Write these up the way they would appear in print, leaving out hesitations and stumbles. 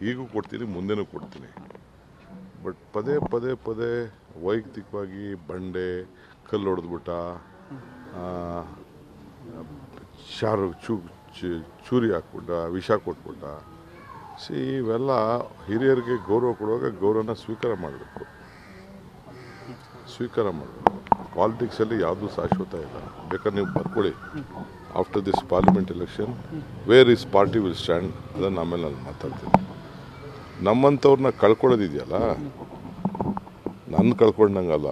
ಈಗೂ ಕೊಡ್ತೀನಿ, ಮುಂದೆನೂ ಕೊಡ್ತೀನಿ. ಬಟ್ ಪದೇ ಪದೇ ಪದೇ ವೈಯಕ್ತಿಕವಾಗಿ ಬಂಡೆ, ಕಲ್ಲು ಹೊಡೆದ್ಬಿಟ್ಟ, ಚೂರಿ ಹಾಕ್ಬಿಟ್ಟ, ವಿಷ ಕೊಟ್ಬಿಟ್ಟ. ಇವೆಲ್ಲ ಹಿರಿಯರಿಗೆ ಗೌರವ ಕೊಡುವಾಗ ಗೌರವನ ಸ್ವೀಕಾರ ಮಾಡಬೇಕು. ಪಾಲಿಟಿಕ್ಸಲ್ಲಿ ಯಾವುದೂ ಶಾಶ್ವತ ಇಲ್ಲ. ಬೇಕಾದ್ರೆ ನೀವು ಬರ್ಕೊಳ್ಳಿ, after this parliament election where is party will stand, ಅದನ್ನು ಆಮೇಲೆ ನಾನು ಮಾತಾಡ್ತೀನಿ. ನಮ್ಮಂಥವ್ರನ್ನ ಕಳ್ಕೊಳ್ಳೋದಿದೆಯಲ್ಲ, ನನ್ನ ಕಳ್ಕೊಂಡಂಗಲ್ಲ,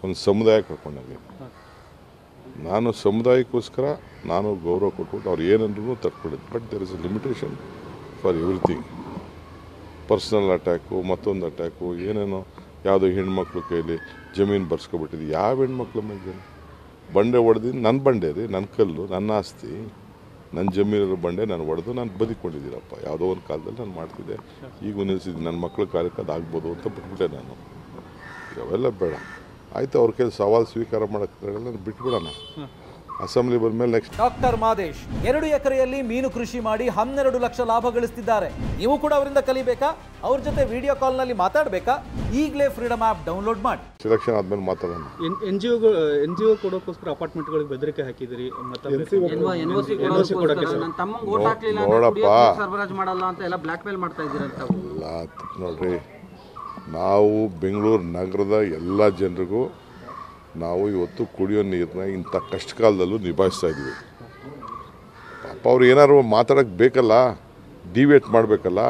ಒಂದು ಸಮುದಾಯ ಕಳ್ಕೊಂಡಂಗೆ. ನಾನು ಸಮುದಾಯಕ್ಕೋಸ್ಕರ ನಾನು ಗೌರವ ಕೊಟ್ಬಿಟ್ಟು ಅವ್ರು ಏನಂದ್ರೂ ತಡ್ಕೊಂಡಿದ್ದು. But there is a limitation for everything. Personal attack, ಮತ್ತೊಂದು ಅಟ್ಯಾಕು, ಏನೇನೋ ಯಾವುದೋ ಹೆಣ್ಮಕ್ಳು ಕೈಲಿ ಜಮೀನು ಬರ್ಸ್ಕೊಬಿಟ್ಟಿದ್ದು. ಯಾವ ಹೆಣ್ಮಕ್ಳ ಮೇಲೆ ಬಂಡೆ ಹೊಡೆದಿದ್ದು? ನನ್ನ ಬಂಡೆ ರೀ, ನನ್ನ ಕಲ್ಲು, ನನ್ನ ಆಸ್ತಿ, ನನ್ನ ಜಮೀನಿರೋ ಬಂಡೆ ನಾನು ಹೊಡೆದು ನಾನು ಬದುಕೊಂಡಿದ್ದೀನಪ್ಪ. ಯಾವುದೋ ಒಂದು ಕಾಲದಲ್ಲಿ ನಾನು ಮಾಡ್ತಿದ್ದೆ, ಈಗ ನಿಲ್ಲಿಸಿದ್ದೀನಿ. ನನ್ನ ಮಕ್ಕಳ ಕಾರ್ಯಕ್ಕೆ ಅದಾಗ್ಬೋದು ಅಂತ ಬಿಟ್ಬಿಟ್ಟೆ ನಾನು. ಅವೆಲ್ಲ ಬೇಡ, ಆಯಿತು. ಅವ್ರ ಕೈಲಿ ಸವಾಲು ಸ್ವೀಕಾರ ಮಾಡೋಕ್ಕಾಗಲ್ಲ, ಬಿಟ್ಬಿಡೋಣ. ಅಸೆಂಬ್ಲಿ ಬಂದ್ಮೇಲೆ ನೆಕ್ಸ್ಟ್. ಡಾಕ್ಟರ್ ಮಾದೇಶ್ 2 ಎಕರೆಯಲ್ಲಿ ಮೀನು ಕೃಷಿ ಮಾಡಿ 12 ಲಕ್ಷ ಲಾಭ ಗಳಿಸ್ತಿದ್ದಾರೆ. ನೀವು ಕೂಡ ಅವರಿಂದ ಕಲಿಬೇಕಾ? ಅವ್ರ ಜೊತೆ ವಿಡಿಯೋ ಕಾಲ್ನಲ್ಲಿ ಮಾತಾಡಬೇಕಾ? ಈಗಲೇ ಫ್ರೀಡಮ್ ಆ್ಯಪ್ ಡೌನ್ಲೋಡ್ ಮಾಡಿ. ಸೆಲೆಕ್ಷನ್ ಆದ್ಮೇಲೆ ಮಾತಾಡೋಣ. NGO ಕೊಡೋಕ್ಕೋಸ್ಕರ ಅಪಾರ್ಟ್ಮೆಂಟ್ಗಳಿಗೆ ಬೆದರಿಕೆ ಹಾಕಿದಿರಿ. ನೋಡ್ರಿ, ನಾವು ಬೆಂಗಳೂರು ನಗರದ ಎಲ್ಲ ಜನರಿಗೂ ನಾವು ಇವತ್ತು ಕುಡಿಯೋ ನೀರನ್ನ ಇಂಥ ಕಷ್ಟ ಕಾಲದಲ್ಲೂ ನಿಭಾಯಿಸ್ತಾ ಇದ್ದೀವಿ. ಪಾಪ ಅವ್ರು ಏನಾದ್ರು ಮಾತಾಡೋಕ್ಕೆ ಬೇಕಲ್ಲ, ಡಿವೇಟ್ ಮಾಡಬೇಕಲ್ಲ.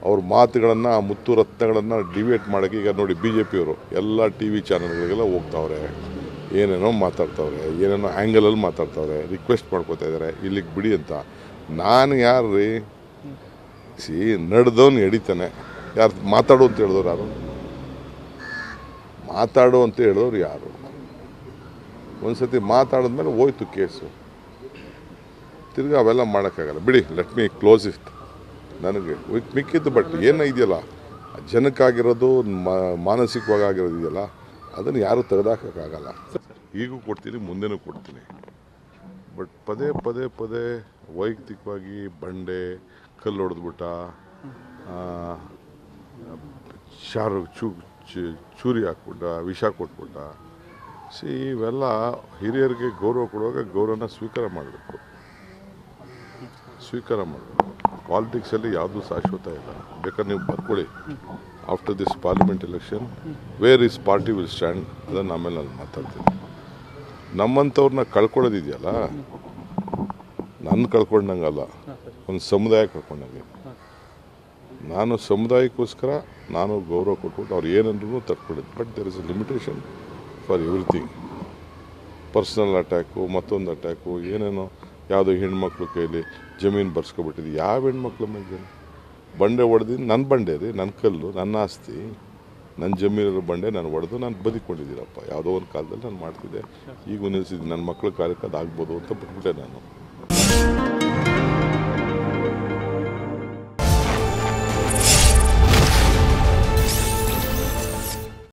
ಅವ್ರ ಮಾತುಗಳನ್ನು, ಮುತ್ತು ರತ್ನಗಳನ್ನು ಡಿವೇಟ್ ಮಾಡೋಕ್ಕೆ ಈಗ ನೋಡಿ BJP ಅವರು ಎಲ್ಲ TV ಚಾನಲ್ಗಳಿಗೆಲ್ಲ ಹೋಗ್ತಾವ್ರೆ, ಏನೇನೋ ಮಾತಾಡ್ತಾವ್ರೆ, ಏನೇನೋ ಆ್ಯಂಗಲಲ್ಲಿ ಮಾತಾಡ್ತಾವ್ರೆ, ರಿಕ್ವೆಸ್ಟ್ ಮಾಡ್ಕೋತಾ ಇದ್ದಾರೆ ಇಲ್ಲಿಗೆ ಬಿಡಿ ಅಂತ. ನಾನು ಯಾರು ರೀ? ನಡೆದವನು ಎಡಿತಾನೆ. ಯಾರು ಮಾತಾಡು ಅಂತ ಹೇಳಿದವ್ರು ಯಾರು? ಮಾತಾಡು ಅಂತ ಹೇಳಿದವ್ರು ಯಾರು? ಒಂದು ಸತಿ ಮಾತಾಡಿದ್ಮೇಲೆ ಹೋಯ್ತು ಕೇಸು. ತಿರ್ಗಿ ಅವೆಲ್ಲ ಮಾಡೋಕ್ಕಾಗಲ್ಲ, ಬಿಡಿ. Let me close it. ನನಗೆ ಮಿಕ್ಕಿದ್ದು ಬಟ್ ಏನೋ ಇದೆಯಲ್ಲ, ಜನಕ್ಕಾಗಿರೋದು, ಮಾನಸಿಕವಾಗಿ ಆಗಿರೋದು ಇದೆಯಲ್ಲ, ಅದನ್ನು ಯಾರು ತೆಗೆದಾಕೋಕ್ಕಾಗಲ್ಲ. ಈಗೂ ಕೊಡ್ತೀನಿ, ಮುಂದೆನೂ ಕೊಡ್ತೀನಿ. ಬಟ್ ಪದೇ ಪದೇ ಪದೇ ವೈಯಕ್ತಿಕವಾಗಿ ಬಂಡೆ, ಕಲ್ಲು ಹೊಡೆದ್ಬಿಟ್ಟ, ಚೂರಿ ಹಾಕ್ಬಿಟ್ಟ, ವಿಷ ಕೊಟ್ಬಿಟ್ಟ. ಇವೆಲ್ಲ ಹಿರಿಯರಿಗೆ ಗೌರವ ಕೊಡುವಾಗ ಗೌರವನ ಸ್ವೀಕಾರ ಮಾಡಬೇಕು. ಪಾಲಿಟಿಕ್ಸಲ್ಲಿ ಯಾವುದೂ ಶಾಶ್ವತ ಇಲ್ಲ. ಬೇಕಾದ್ರೆ ನೀವು ಬರ್ಕೊಳ್ಳಿ, after this parliament election where is party will stand, ಅದನ್ನು ಆಮೇಲೆ ನಾನು ಮಾತಾಡ್ತೀನಿ. ನಮ್ಮಂಥವ್ರನ್ನ ಕಳ್ಕೊಳ್ಳೋದಿದೆಯಲ್ಲ, ನನ್ನ ಕಳ್ಕೊಂಡಂಗಲ್ಲ, ಒಂದು ಸಮುದಾಯ ಕಳ್ಕೊಂಡಂಗೆ. ನಾನು ಸಮುದಾಯಕ್ಕೋಸ್ಕರ ನಾನು ಗೌರವ ಕೊಟ್ಬಿಟ್ಟು ಅವ್ರು ಏನಂದ್ರೂ ತಡ್ಕೊಂಡಿದ್ದು. But there is a limitation for everything. Personal attack, ಮತ್ತೊಂದು ಅಟ್ಯಾಕು, ಏನೇನೋ ಯಾವುದೋ ಹೆಣ್ಮಕ್ಳು ಕೈಲಿ ಜಮೀನು ಬರ್ಸ್ಕೊಬಿಟ್ಟಿದ್ದು. ಯಾವ ಹೆಣ್ಮಕ್ಳ ಮೇಲೆ ಬಂಡೆ ಹೊಡೆದಿದ್ದು? ನನ್ನ ಬಂಡೆ ರೀ, ನನ್ನ ಕಲ್ಲು, ನನ್ನ ಆಸ್ತಿ, ನನ್ನ ಜಮೀನಿರೋ ಬಂಡೆ ನಾನು ಹೊಡೆದು ನಾನು ಬದುಕೊಂಡಿದ್ದೀನಪ್ಪ. ಯಾವುದೋ ಒಂದು ಕಾಲದಲ್ಲಿ ನಾನು ಮಾಡ್ತಿದ್ದೆ, ಈಗ ನಿಲ್ಲಿಸಿದ್ದೀನಿ. ನನ್ನ ಮಕ್ಕಳ ಕಾರ್ಯಕ್ಕೆ ಅದಾಗ್ಬೋದು ಅಂತ ಬಿಟ್ಬಿಟ್ಟೆ ನಾನು.